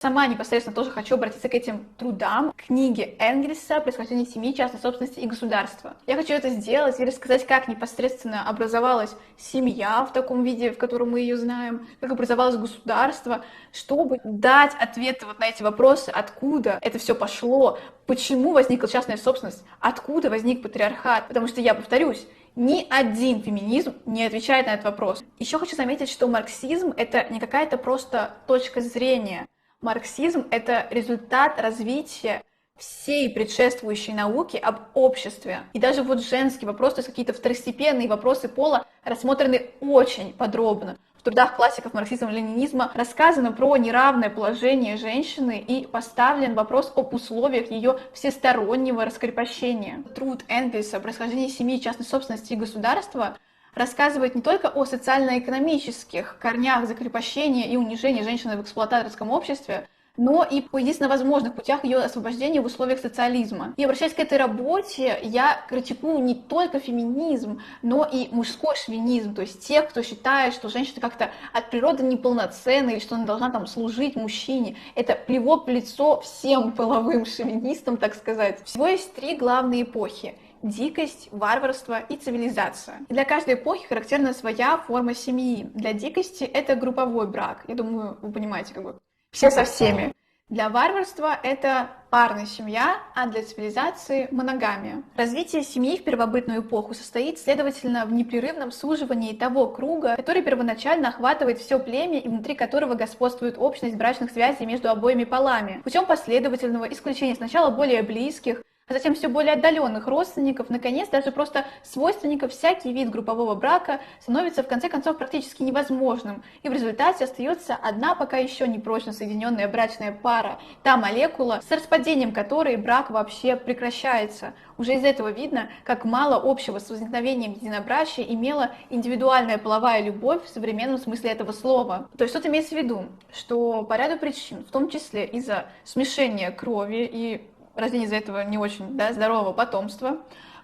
Сама непосредственно тоже хочу обратиться к этим трудам, к книге Энгельса «Происхождение семьи, частной собственности и государства». Я хочу это сделать и рассказать, как непосредственно образовалась семья в таком виде, в котором мы ее знаем, как образовалось государство, чтобы дать ответы вот на эти вопросы, откуда это все пошло, почему возникла частная собственность, откуда возник патриархат. Потому что, я повторюсь, ни один феминизм не отвечает на этот вопрос. Еще хочу заметить, что марксизм — это не какая-то просто точка зрения. Марксизм — это результат развития всей предшествующей науки об обществе. И даже вот женские вопросы, то есть какие-то второстепенные вопросы пола, рассмотрены очень подробно. В трудах классиков марксизма-ленинизма рассказано про неравное положение женщины и поставлен вопрос об условиях ее всестороннего раскрепощения. Труд Энгельса «Происхождение семьи, частной собственности и государства» рассказывает не только о социально-экономических корнях закрепощения и унижения женщины в эксплуататорском обществе, но и по единственно возможных путях ее освобождения в условиях социализма. И обращаясь к этой работе, я критикую не только феминизм, но и мужской шовинизм, то есть тех, кто считает, что женщина как-то от природы неполноценна или что она должна там служить мужчине. Это плевок в лицо всем половым шовинистам, так сказать. Всего есть 3 главные эпохи: дикость, варварство и цивилизация. И для каждой эпохи характерна своя форма семьи. Для дикости это групповой брак. Я думаю, вы понимаете, как бы все со всеми. Для варварства это парная семья, а для цивилизации моногамия. Развитие семьи в первобытную эпоху состоит, следовательно, в непрерывном суживании того круга, который первоначально охватывает все племя и внутри которого господствует общность брачных связей между обоими полами, путем последовательного исключения сначала более близких, а затем все более отдаленных родственников, наконец, даже просто свойственников, всякий вид группового брака становится в конце концов практически невозможным, и в результате остается одна пока еще не прочно соединенная брачная пара, та молекула, с распадением которой брак вообще прекращается. Уже из этого видно, как мало общего с возникновением единобрачия имела индивидуальная половая любовь в современном смысле этого слова. То есть тут имеется в виду, что по ряду причин, в том числе из-за смешения крови и рождение из-за этого не очень здорового потомства,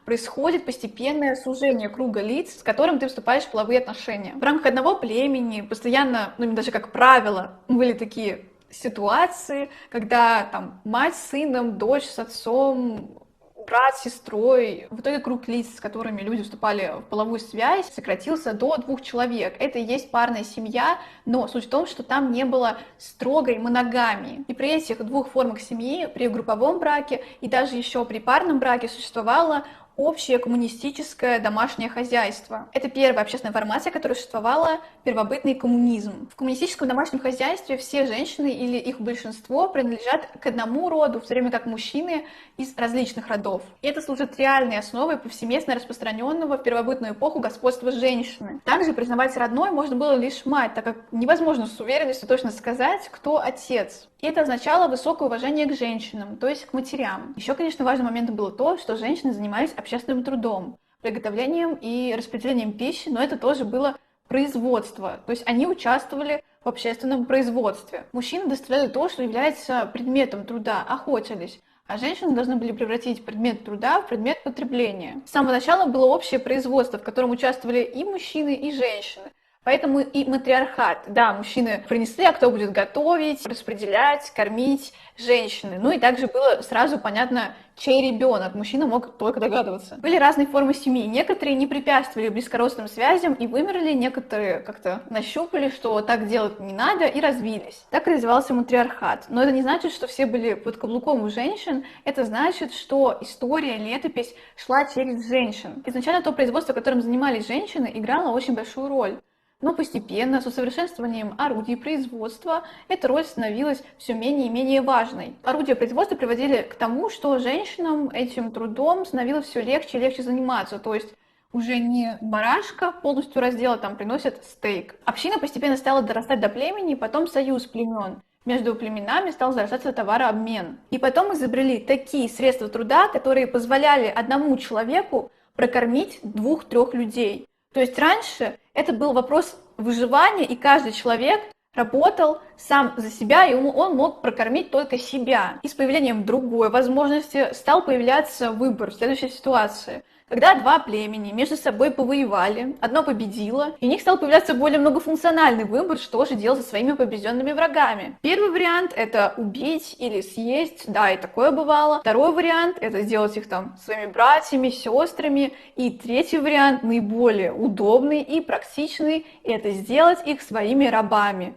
происходит постепенное сужение круга лиц, с которым ты вступаешь в половые отношения. В рамках одного племени постоянно, даже как правило, были такие ситуации, когда там мать с сыном, дочь с отцом, брат с сестрой. В итоге круг лиц, с которыми люди вступали в половую связь, сократился до 2 человек. Это и есть парная семья, но суть в том, что там не было строгой моногамии. И при этих 2 формах семьи, при групповом браке и даже еще при парном браке существовало общее коммунистическое домашнее хозяйство. Это первая общественная формация, которая существовала, первобытный коммунизм. В коммунистическом домашнем хозяйстве все женщины или их большинство принадлежат к одному роду, в то время как мужчины из различных родов. И это служит реальной основой повсеместно распространенного в первобытную эпоху господства женщины. Также признавать родной можно было лишь мать, так как невозможно с уверенностью точно сказать, кто отец. И это означало высокое уважение к женщинам, то есть к матерям. Еще, конечно, важным моментом было то, что женщины занимались общественным трудом, приготовлением и распределением пищи, но это тоже было производство, то есть они участвовали в общественном производстве. Мужчины доставляли то, что является предметом труда, охотились, а женщины должны были превратить предмет труда в предмет потребления. С самого начала было общее производство, в котором участвовали и мужчины, и женщины. Поэтому и матриархат. Да, мужчины принесли, а кто будет готовить, распределять, кормить? Женщины. Ну и также было сразу понятно, чей ребенок. Мужчина мог только догадываться. Были разные формы семьи. Некоторые не препятствовали близкородственным связям и вымерли, некоторые как-то нащупали, что так делать не надо, и развились. Так развивался матриархат. Но это не значит, что все были под каблуком у женщин. Это значит, что история, летопись шла через женщин. Изначально то производство, которым занимались женщины, играло очень большую роль. Но постепенно, с усовершенствованием орудий производства, эта роль становилась все менее и менее важной. Орудия производства приводили к тому, что женщинам этим трудом становилось все легче и легче заниматься. То есть уже не барашка полностью раздела, там приносят стейк. Община постепенно стала дорастать до племени, потом союз племен. Между племенами стал зарождаться товарообмен. И потом изобрели такие средства труда, которые позволяли одному человеку прокормить 2-3 людей. То есть раньше это был вопрос выживания, и каждый человек работал сам за себя, и он мог прокормить только себя. И с появлением другой возможности стал появляться выбор в следующей ситуации. Когда два племени между собой повоевали, одно победило, и у них стал появляться более многофункциональный выбор, что же делать со своими побежденными врагами. Первый вариант — это убить или съесть, да, и такое бывало. Второй вариант — это сделать их там своими братьями, сестрами. И третий вариант, наиболее удобный и практичный, это сделать их своими рабами.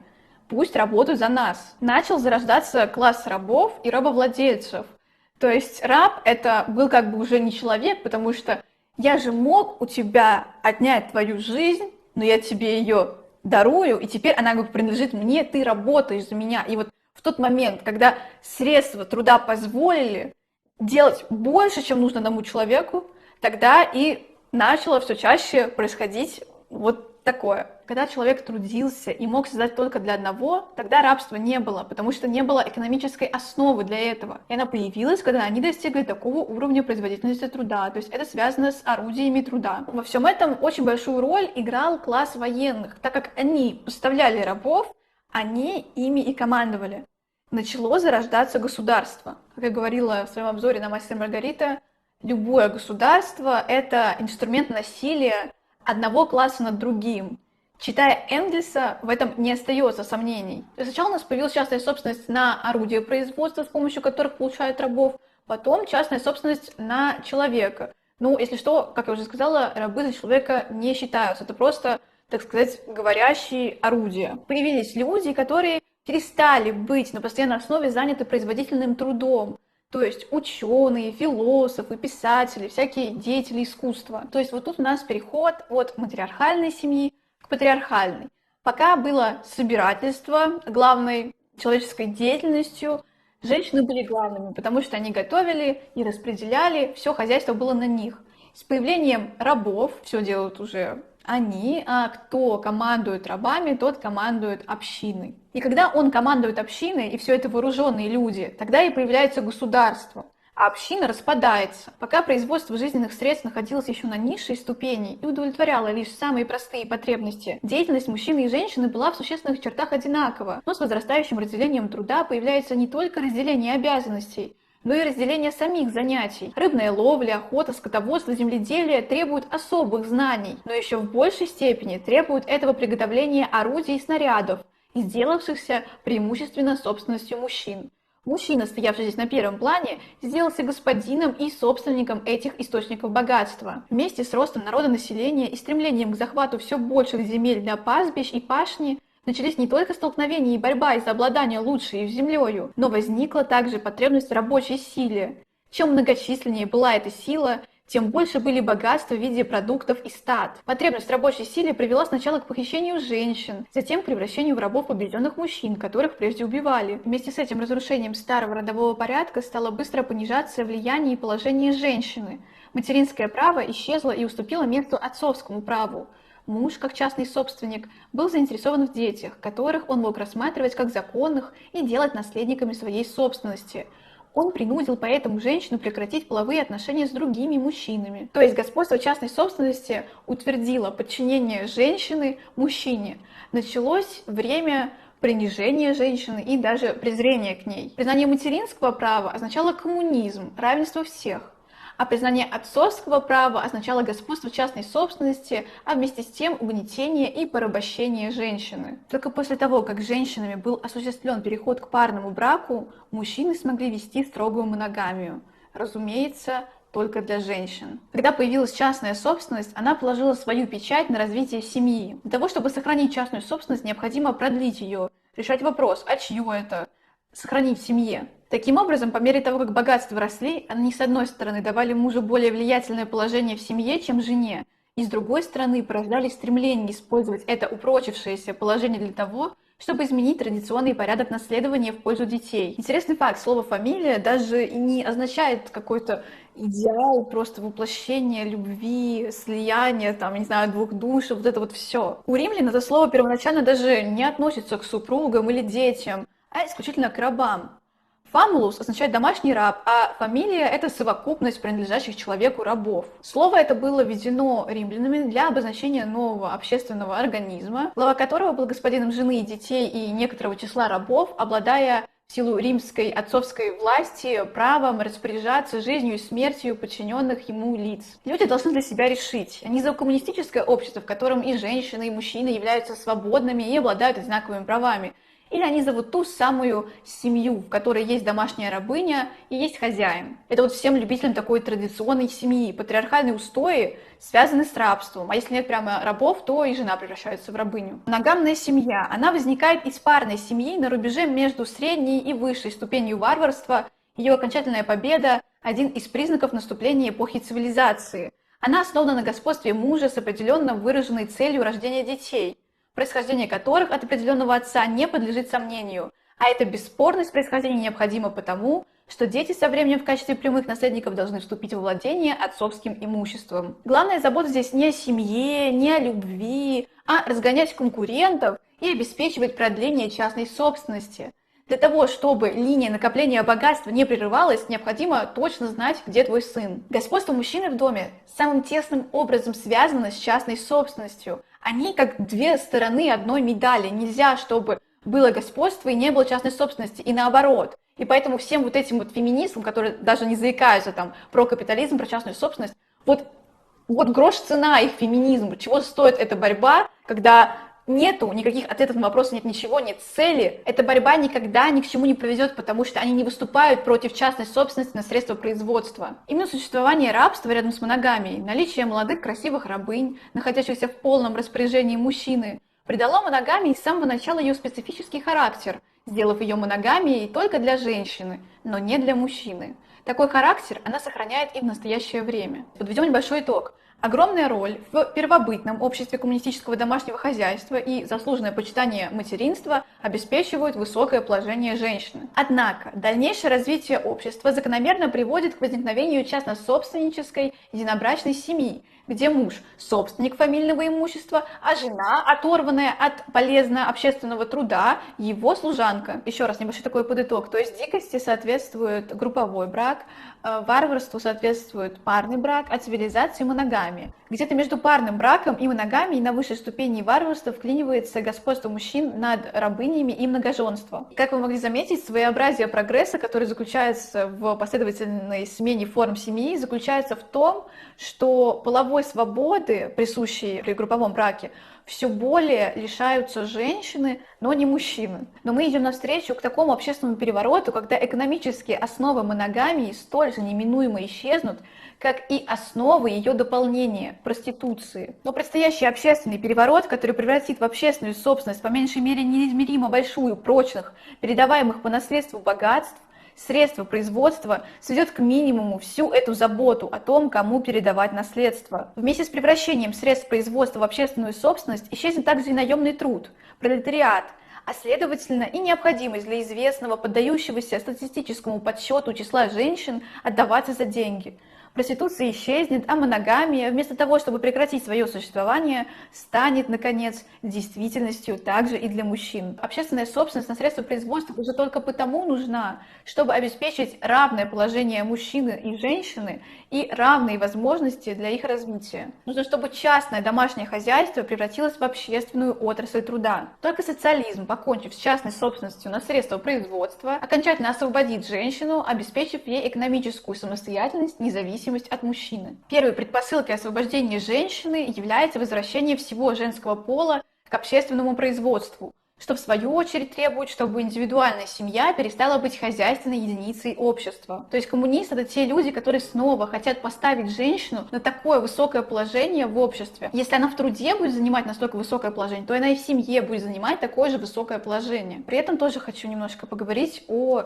Пусть работают за нас. Начал зарождаться класс рабов и рабовладельцев. То есть раб — это был как бы уже не человек, потому что я же мог у тебя отнять твою жизнь, но я тебе ее дарую, и теперь она как бы принадлежит мне, ты работаешь за меня. И вот в тот момент, когда средства труда позволили делать больше, чем нужно одному человеку, тогда и начало все чаще происходить вот такое. Когда человек трудился и мог создать только для одного, тогда рабства не было, потому что не было экономической основы для этого. И она появилась, когда они достигли такого уровня производительности труда. То есть это связано с орудиями труда. Во всем этом очень большую роль играл класс военных, так как они поставляли рабов, они ими и командовали. Начало зарождаться государство. Как я говорила в своем обзоре на «Мастер и Маргарита», любое государство — это инструмент насилия одного класса над другим. Читая Энгельса, в этом не остается сомнений. Сначала у нас появилась частная собственность на орудия производства, с помощью которых получают рабов, потом частная собственность на человека. Ну, если что, как я уже сказала, рабы за человека не считаются. Это просто, так сказать, говорящие орудия. Появились люди, которые перестали быть на постоянной основе заняты производительным трудом. То есть ученые, философы, писатели, всякие деятели искусства. То есть вот тут у нас переход от матриархальной семьи к патриархальной. Пока было собирательство главной человеческой деятельностью, женщины были главными, потому что они готовили и распределяли, все хозяйство было на них. С появлением рабов все делают уже они, а кто командует рабами, тот командует общиной. И когда он командует общиной, и все это вооруженные люди, тогда и появляется государство, а община распадается. Пока производство жизненных средств находилось еще на низшей ступени и удовлетворяло лишь самые простые потребности, деятельность мужчины и женщины была в существенных чертах одинакова. Но с возрастающим разделением труда появляется не только разделение обязанностей, но и разделение самих занятий. Рыбная ловля, охота, скотоводство, земледелие требуют особых знаний, но еще в большей степени требуют этого приготовления орудий и снарядов, сделавшихся преимущественно собственностью мужчин. Мужчина, стоявший здесь на первом плане, сделался господином и собственником этих источников богатства. Вместе с ростом народонаселения и стремлением к захвату все больших земель для пастбищ и пашни, начались не только столкновения и борьба из-за обладания лучшей землею, но возникла также потребность в рабочей силе. Чем многочисленнее была эта сила, тем больше были богатства в виде продуктов и стад. Потребность в рабочей силе привела сначала к похищению женщин, затем к превращению в рабов побежденных мужчин, которых прежде убивали. Вместе с этим разрушением старого родового порядка стало быстро понижаться влияние и положение женщины. Материнское право исчезло и уступило место отцовскому праву. Муж, как частный собственник, был заинтересован в детях, которых он мог рассматривать как законных и делать наследниками своей собственности. Он принудил поэтому женщину прекратить половые отношения с другими мужчинами. То есть господство частной собственности утвердило подчинение женщины мужчине. Началось время принижения женщины и даже презрения к ней. Признание материнского права означало коммунизм, равенство всех. А признание отцовского права означало господство частной собственности, а вместе с тем угнетение и порабощение женщины. Только после того, как женщинами был осуществлен переход к парному браку, мужчины смогли вести строгую моногамию. Разумеется, только для женщин. Когда появилась частная собственность, она положила свою печать на развитие семьи. Для того, чтобы сохранить частную собственность, необходимо продлить ее, решать вопрос, а чье это? Сохранить в семье. Таким образом, по мере того, как богатства росли, они с одной стороны давали мужу более влиятельное положение в семье, чем жене, и с другой стороны порождали стремление использовать это упрочившееся положение для того, чтобы изменить традиционный порядок наследования в пользу детей. Интересный факт, слово «фамилия» даже и не означает какой-то идеал, просто воплощение любви, слияние, там, не знаю, двух душ, вот это вот все. У римлян это слово первоначально даже не относится к супругам или детям, а исключительно к рабам. Famulus означает домашний раб, а фамилия — это совокупность принадлежащих человеку рабов. Слово это было введено римлянами для обозначения нового общественного организма, глава которого был господином жены и детей и некоторого числа рабов, обладая в силу римской отцовской власти правом распоряжаться жизнью и смертью подчиненных ему лиц. Люди должны для себя решить, они за коммунистическое общество, в котором и женщины, и мужчины являются свободными и обладают одинаковыми правами, или они зовут ту самую семью, в которой есть домашняя рабыня и есть хозяин. Это вот всем любителям такой традиционной семьи. Патриархальные устои связаны с рабством, а если нет прямо рабов, то и жена превращается в рабыню. Моногамная семья, она возникает из парной семьи на рубеже между средней и высшей ступенью варварства. Ее окончательная победа – один из признаков наступления эпохи цивилизации. Она основана на господстве мужа с определенно выраженной целью рождения детей, происхождение которых от определенного отца не подлежит сомнению, а эта бесспорность происхождения необходима потому, что дети со временем в качестве прямых наследников должны вступить во владение отцовским имуществом. Главная забота здесь не о семье, не о любви, а разгонять конкурентов и обеспечивать продление частной собственности. Для того, чтобы линия накопления богатства не прерывалась, необходимо точно знать, где твой сын. Господство мужчины в доме самым тесным образом связано с частной собственностью. Они как две стороны одной медали. Нельзя, чтобы было господство и не было частной собственности, и наоборот. И поэтому всем вот этим вот феминистам, которые даже не заикаются там про капитализм, про частную собственность, вот грош цена их феминизму. Чего стоит эта борьба, когда нету никаких ответов на вопросы, нет ничего, нет цели. Эта борьба никогда ни к чему не приведет, потому что они не выступают против частной собственности на средства производства. Именно существование рабства рядом с моногамией, наличие молодых красивых рабынь, находящихся в полном распоряжении мужчины, придало моногамии с самого начала ее специфический характер, сделав ее моногамией только для женщины, но не для мужчины. Такой характер она сохраняет и в настоящее время. Подведем небольшой итог. Огромная роль в первобытном обществе коммунистического домашнего хозяйства и заслуженное почитание материнства обеспечивают высокое положение женщины. Однако дальнейшее развитие общества закономерно приводит к возникновению частнособственнической единобрачной семьи, где муж – собственник фамильного имущества, а жена, оторванная от полезного общественного труда, его служанка. Еще раз небольшой такой подытог. То есть дикости соответствует групповой брак, варварству соответствует парный брак, а цивилизации – моногамия. Где-то между парным браком и моногамией на высшей ступени варварства вклинивается господство мужчин над рабынями и многоженство. Как вы могли заметить, своеобразие прогресса, который заключается в последовательной смене форм семьи, заключается в том, что половой свободы, присущей при групповом браке, все более лишаются женщины, но не мужчины. Но мы идем навстречу к такому общественному перевороту, когда экономические основы моногамии столь же неминуемо исчезнут, как и основы ее дополнения – проституции. Но предстоящий общественный переворот, который превратит в общественную собственность по меньшей мере неизмеримо большую, прочных, передаваемых по наследству богатств, средства производства, сведет к минимуму всю эту заботу о том, кому передавать наследство. Вместе с превращением средств производства в общественную собственность исчезнет также и наемный труд, пролетариат, а следовательно и необходимость для известного, поддающегося статистическому подсчету числа женщин отдаваться за деньги. Проституция исчезнет, а моногамия, вместо того, чтобы прекратить свое существование, станет, наконец, действительностью также и для мужчин. Общественная собственность на средства производства уже только потому нужна, чтобы обеспечить равное положение мужчины и женщины и равные возможности для их развития. Нужно, чтобы частное домашнее хозяйство превратилось в общественную отрасль труда. Только социализм, покончив с частной собственностью на средства производства, окончательно освободит женщину, обеспечив ей экономическую самостоятельность, независимость от мужчины. Первой предпосылкой освобождения женщины является возвращение всего женского пола к общественному производству, что в свою очередь требует, чтобы индивидуальная семья перестала быть хозяйственной единицей общества. То есть коммунисты — это те люди, которые снова хотят поставить женщину на такое высокое положение в обществе. Если она в труде будет занимать настолько высокое положение, то она и в семье будет занимать такое же высокое положение. При этом тоже хочу немножко поговорить о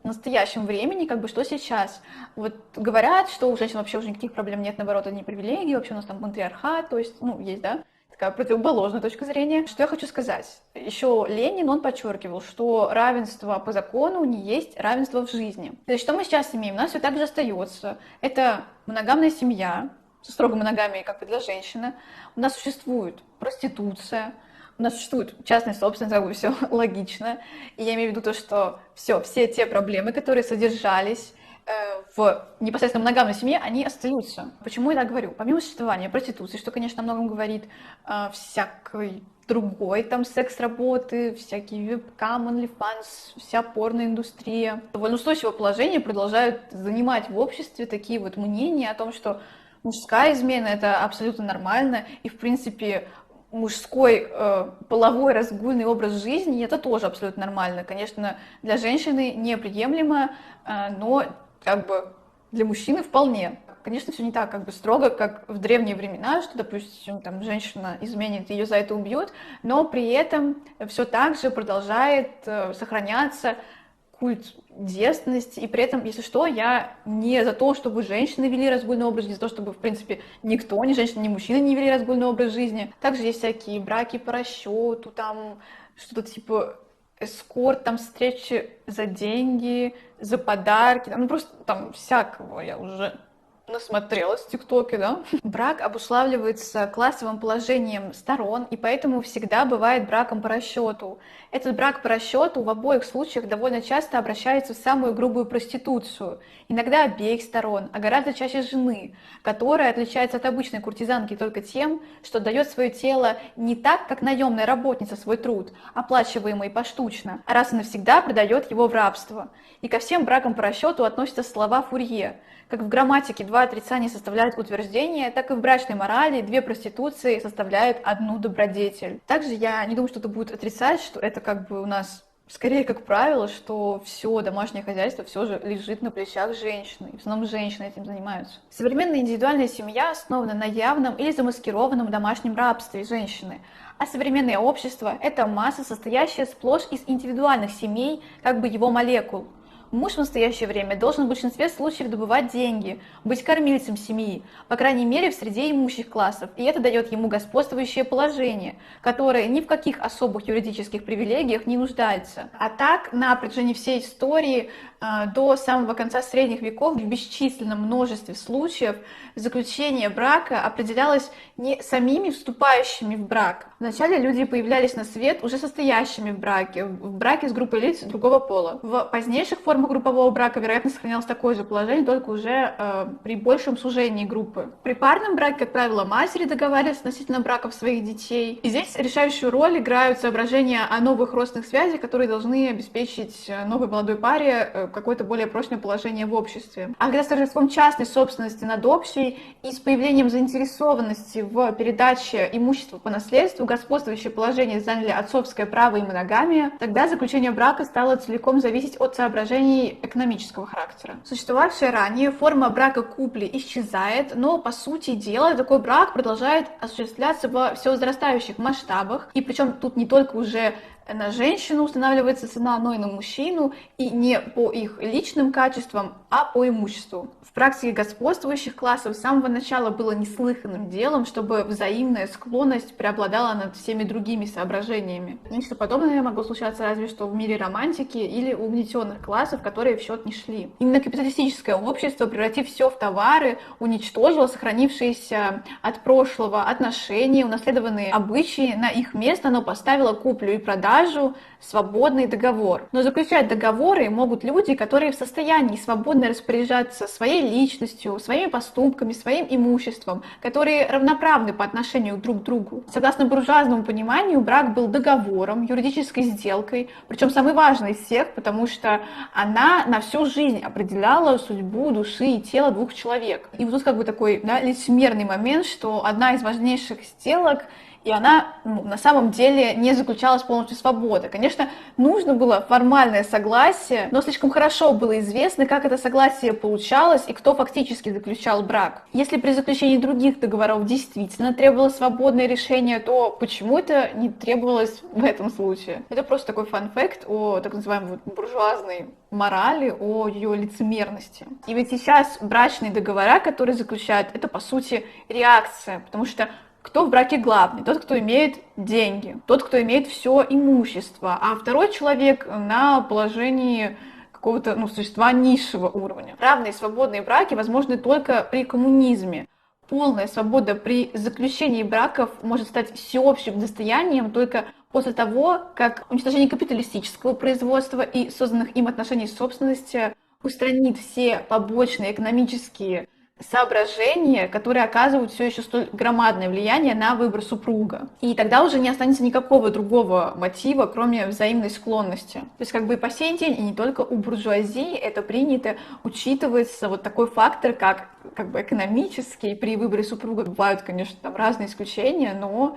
настоящем времени, что сейчас. Вот говорят, что у женщин вообще уже никаких проблем нет, наоборот, они привилегии, вообще у нас там матриархат, то есть, есть, да, такая противоположная точка зрения. Что я хочу сказать? Еще Ленин, он подчеркивал, что равенство по закону не есть равенство в жизни. То есть, что мы сейчас имеем? У нас все так же остается. Это моногамная семья, со строгой моногамией, для женщины. У нас существует проституция, у нас существует частная собственность, все логично. И я имею в виду то, что все те проблемы, которые содержались в непосредственно моногамной семье, они остаются. Почему я так говорю? Помимо существования проституции, что, конечно, о многом говорит, всякой другой там секс-работы, всякие вебкам, OnlyFans, вся порноиндустрия. Довольно устойчивое положение продолжают занимать в обществе такие вот мнения о том, что мужская измена — это абсолютно нормально, и, в принципе, мужской половой разгульный образ жизни — это тоже абсолютно нормально. Конечно, для женщины неприемлемо, но как бы для мужчины вполне. Конечно, все не так как бы строго, как в древние времена, что, допустим, там женщина изменит, ее за это убьют, но при этом все так же продолжает сохраняться культ девственности, и при этом, если что, я не за то, чтобы женщины вели разгульный образ жизни, за то, чтобы, в принципе, никто, ни женщина, ни мужчина не вели разгульный образ жизни. Также есть всякие браки по расчету, там что-то типа эскорт, там встречи за деньги, за подарки, ну просто там всякого я уже насмотрелась в ТикТоке, да? Брак обуславливается классовым положением сторон, и поэтому всегда бывает браком по расчету. Этот брак по расчету в обоих случаях довольно часто обращается в самую грубую проституцию. Иногда обеих сторон, а гораздо чаще жены, которая отличается от обычной куртизанки только тем, что дает свое тело не так, как наемная работница свой труд, оплачиваемый поштучно, а раз и навсегда продает его в рабство. И ко всем бракам по расчету относятся слова Фурье. Как в грамматике два отрицания составляют утверждение, так и в брачной морали две проституции составляют одну добродетель. Также я не думаю, что это будет отрицать, что это как бы у нас скорее как правило, что все домашнее хозяйство все же лежит на плечах женщины. И в основном женщины этим занимаются. Современная индивидуальная семья основана на явном или замаскированном домашнем рабстве женщины. А современное общество – это масса, состоящая сплошь из индивидуальных семей, как бы его молекул. Муж в настоящее время должен в большинстве случаев добывать деньги, быть кормильцем семьи, по крайней мере в среде имущих классов, и это дает ему господствующее положение, которое ни в каких особых юридических привилегиях не нуждается. А так, на протяжении всей истории до самого конца средних веков в бесчисленном множестве случаев заключение брака определялось не самими вступающими в брак. Вначале люди появлялись на свет уже состоящими в браке с группой лиц другого пола. В позднейших формах группового брака, вероятно, сохранялось такое же положение, только уже при большем сужении группы. При парном браке, как правило, матери договаривались относительно браков своих детей. И здесь решающую роль играют соображения о новых родственных связях, которые должны обеспечить новой молодой паре какое-то более прочное положение в обществе. А когда с торжеством частной собственности над общей и с появлением заинтересованности в передаче имущества по наследству господствующее положение заняли отцовское право и моногамия, тогда заключение брака стало целиком зависеть от соображений экономического характера. Существовавшая ранее форма брака купли исчезает, но по сути дела такой брак продолжает осуществляться во все возрастающих масштабах, и причем тут не только уже на женщину устанавливается цена, но и на мужчину, и не по их личным качествам, а по имуществу. В практике господствующих классов с самого начала было неслыханным делом, чтобы взаимная склонность преобладала над всеми другими соображениями. Нечто подобное могло случаться разве что в мире романтики или у угнетенных классов, которые в счет не шли. Именно капиталистическое общество, превратив все в товары, уничтожило сохранившиеся от прошлого отношения, унаследованные обычаи, на их место оно поставило куплю и продажу, свободный договор. Но заключать договоры могут люди, которые в состоянии свободно распоряжаться своей личностью, своими поступками, своим имуществом, которые равноправны по отношению друг к другу. Согласно буржуазному пониманию, брак был договором, юридической сделкой, причем самой важной из всех, потому что она на всю жизнь определяла судьбу души и тела двух человек. И вот тут как бы такой лицемерный момент, что одна из важнейших сделок, и она на самом деле не заключалась полностью в свободе. Конечно, нужно было формальное согласие, но слишком хорошо было известно, как это согласие получалось и кто фактически заключал брак. Если при заключении других договоров действительно требовалось свободное решение, то почему это не требовалось в этом случае? Это просто такой фан-факт о так называемой буржуазной морали, о ее лицемерности. И ведь сейчас брачные договора, которые заключают, это по сути реакция, потому что кто в браке главный? Тот, кто имеет деньги, тот, кто имеет все имущество, а второй человек на положении какого-то существа низшего уровня. Равные свободные браки возможны только при коммунизме. Полная свобода при заключении браков может стать всеобщим достоянием только после того, как уничтожение капиталистического производства и созданных им отношений собственности устранит все побочные экономические соображения, которые оказывают все еще столь громадное влияние на выбор супруга. И тогда уже не останется никакого другого мотива, кроме взаимной склонности. То есть как бы и по сей день, и не только у буржуазии это принято, учитывается вот такой фактор, как бы экономический. При выборе супруга бывают, конечно, там разные исключения, но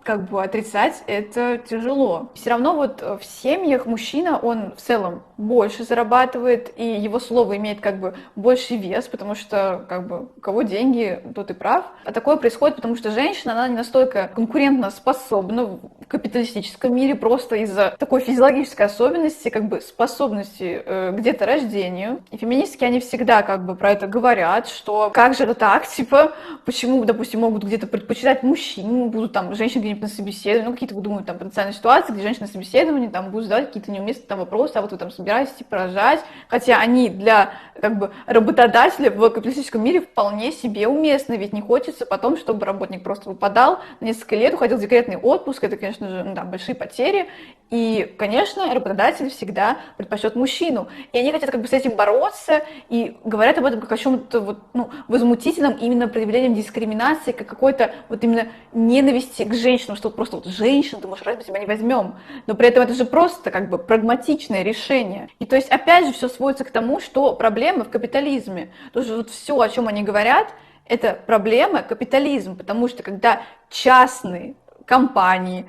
как бы отрицать это тяжело. Все равно вот в семьях мужчина, он в целом больше зарабатывает, и его слово имеет как бы больший вес, потому что как бы у кого деньги, тот и прав. А такое происходит, потому что женщина, она не настолько конкурентно способна в капиталистическом мире просто из-за такой физиологической особенности, как бы способности к деторождению. И феминистки, они всегда как бы про это говорят, что как же это так, типа, почему, допустим, могут где-то предпочитать мужчин, будут там женщины где-нибудь на собеседовании, ну, какие-то выдумывают там потенциальные ситуации, где женщины на собеседовании там будут задавать какие-то неуместные там вопросы, а вот вы там собираетесь типа рожать, хотя они для как бы работодателя в капиталистическом мире вполне себе уместны, ведь не хочется потом, чтобы работник просто выпадал на несколько лет, уходил в декретный отпуск, это, конечно же, ну, да, большие потери, и, конечно, работодатель всегда предпочтет мужчину, и они хотят как бы с этим бороться, и говорят об этом как о чем-то вот, ну, возмутительном, именно проявлением дискриминации, как какой-то вот именно ненависти к женщинам, что вот просто вот женщин, ты можешь, разве себя не возьмем, но при этом это же просто как бы прагматичное решение. И то есть опять же все сводится к тому, что проблемы в капитализме, то есть вот все, о чем они говорят, это проблема капитализм, потому что когда частные компании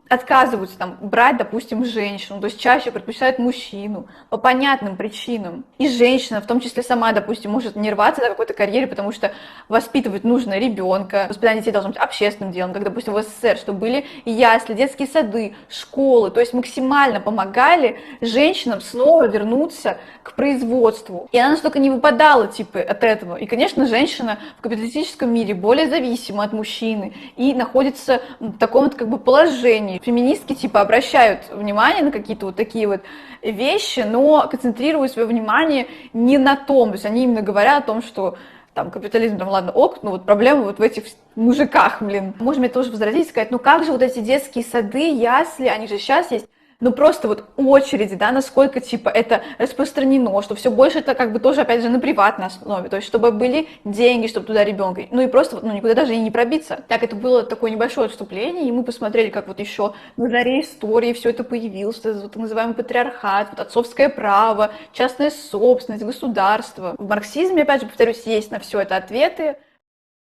отказываются там брать, допустим, женщину, то есть чаще предпочитают мужчину по понятным причинам. И женщина, в том числе сама, допустим, может не рваться до какой-то карьеры, потому что воспитывать нужно ребенка. Воспитание детей должно быть общественным делом, как, допустим, в СССР, что были ясли, детские сады, школы, то есть максимально помогали женщинам снова вернуться к производству. И она настолько не выпадала, типа, от этого. И, конечно, женщина в капиталистическом мире более зависима от мужчины и находится в таком вот как бы положении. Феминистки типа обращают внимание на какие-то вот такие вот вещи, но концентрируют свое внимание не на том, то есть они именно говорят о том, что там капитализм, там ладно, ок, но вот проблема вот в этих мужиках, блин. Можно мне тоже возразить и сказать, ну как же вот эти детские сады, ясли, они же сейчас есть. Ну просто вот очереди, да, насколько типа это распространено, что все больше это как бы тоже опять же на приватной основе, то есть чтобы были деньги, чтобы туда ребенка, ну и просто ну никуда даже и не пробиться. Так, это было такое небольшое отступление, и мы посмотрели, как вот еще на заре истории все это появилось, вот так называемый патриархат, вот отцовское право, частная собственность, государство. В марксизме, опять же, повторюсь, есть на все это ответы.